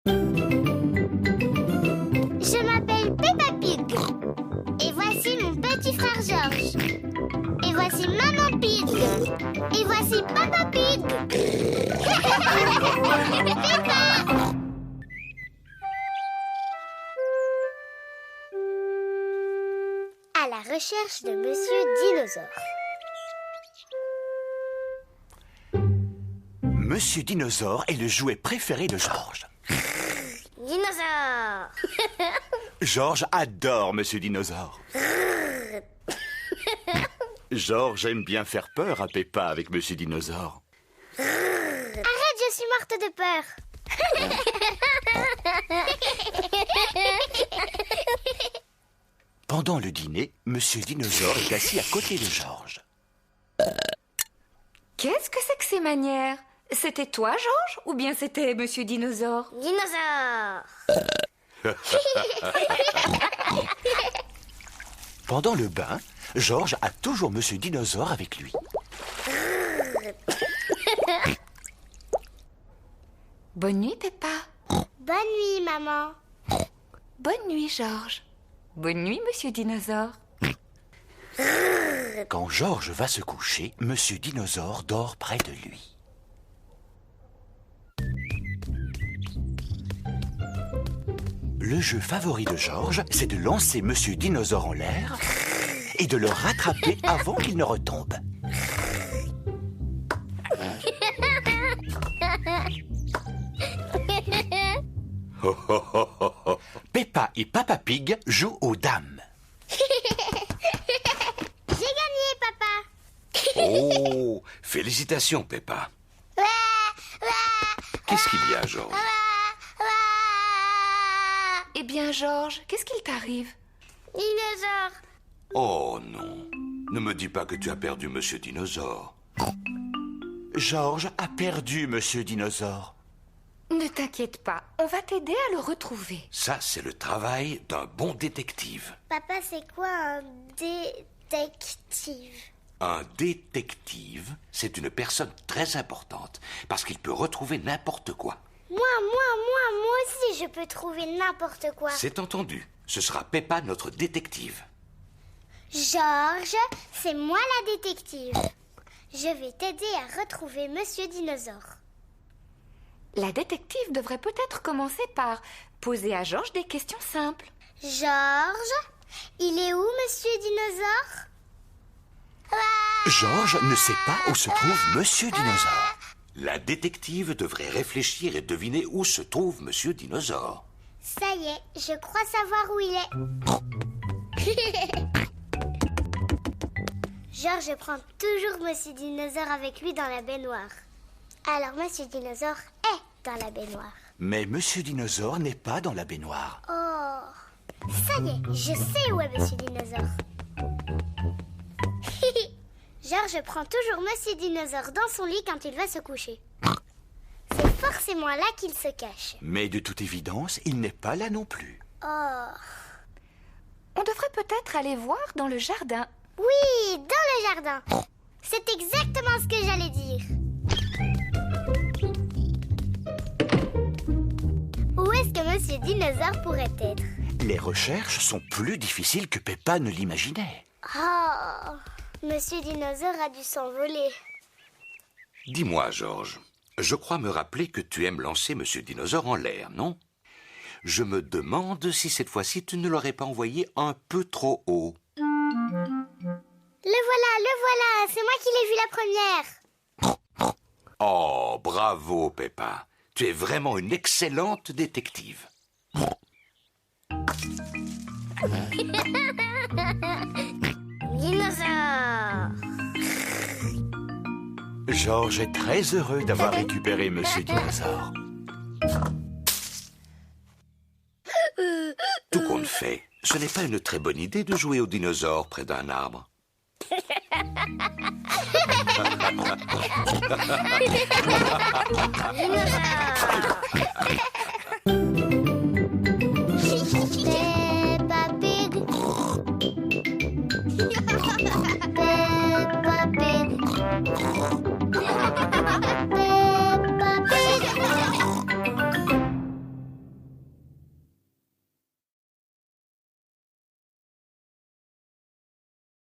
Je m'appelle Peppa Pig. Et voici mon petit frère George. Et voici Maman Pig. Et voici Papa Pig. Peppa! À la recherche de Monsieur Dinosaure. Monsieur Dinosaure est le jouet préféré de George. Dinosaure! George adore Monsieur Dinosaure. George aime bien faire peur à Peppa avec Monsieur Dinosaure. Arrête, je suis morte de peur. Pendant le dîner, Monsieur Dinosaure est assis à côté de George. Qu'est-ce que c'est que ces manières? C'était toi, George, ou bien c'était Monsieur Dinosaure? Dinosaure! Pendant le bain, George a toujours Monsieur Dinosaure avec lui. Bonne nuit, Peppa. Bonne nuit, maman. Bonne nuit, George. Bonne nuit, Monsieur Dinosaure. Quand George va se coucher, Monsieur Dinosaure dort près de lui. Le jeu favori de George, c'est de lancer Monsieur Dinosaure en l'air et de le rattraper avant qu'il ne retombe. Peppa et Papa Pig jouent aux dames. J'ai gagné, papa. Oh, félicitations, Peppa. Qu'est-ce qu'il y a, George? Eh bien, George, qu'est-ce qu'il t'arrive? Dinosaure. Oh non, ne me dis pas que tu as perdu Monsieur Dinosaure. George a perdu Monsieur Dinosaure. Ne t'inquiète pas, on va t'aider à le retrouver. Ça, c'est le travail d'un bon détective. Papa, c'est quoi un détective? Un détective, c'est une personne très importante parce qu'il peut retrouver n'importe quoi. Moi aussi, je peux trouver n'importe quoi. C'est entendu. Ce sera Peppa, notre détective. George, c'est moi la détective. Je vais t'aider à retrouver Monsieur Dinosaure. La détective devrait peut-être commencer par poser à George des questions simples. George, il est où, Monsieur Dinosaure? George ne sait pas où se trouve Monsieur Dinosaure. La détective devrait réfléchir et deviner où se trouve Monsieur Dinosaure. Ça y est, je crois savoir où il est. George prend toujours Monsieur Dinosaure avec lui dans la baignoire. Alors Monsieur Dinosaure est dans la baignoire. Mais Monsieur Dinosaure n'est pas dans la baignoire. Oh, ça y est, je sais où est Monsieur Dinosaure. George prend toujours Monsieur Dinosaure dans son lit quand il va se coucher. C'est forcément là qu'il se cache. Mais de toute évidence, il n'est pas là non plus. Oh, On devrait peut-être aller voir dans le jardin. oui, dans le jardin. C'est exactement ce que j'allais dire. Où est-ce que Monsieur Dinosaure pourrait être? Les recherches sont plus difficiles que Peppa ne l'imaginait. Oh, Monsieur Dinosaure a dû s'envoler. Dis-moi, George, je crois me rappeler que tu aimes lancer Monsieur Dinosaure en l'air, non? Je me demande si cette fois-ci tu ne l'aurais pas envoyé un peu trop haut. Le voilà, c'est moi qui l'ai vu la première. Oh, bravo, Peppa. Tu es vraiment une excellente détective. Dinosaure. George est très heureux d'avoir récupéré Monsieur Dinosaure. Tout compte fait, ce n'est pas une très bonne idée de jouer aux dinosaures près d'un arbre. Dinosaure.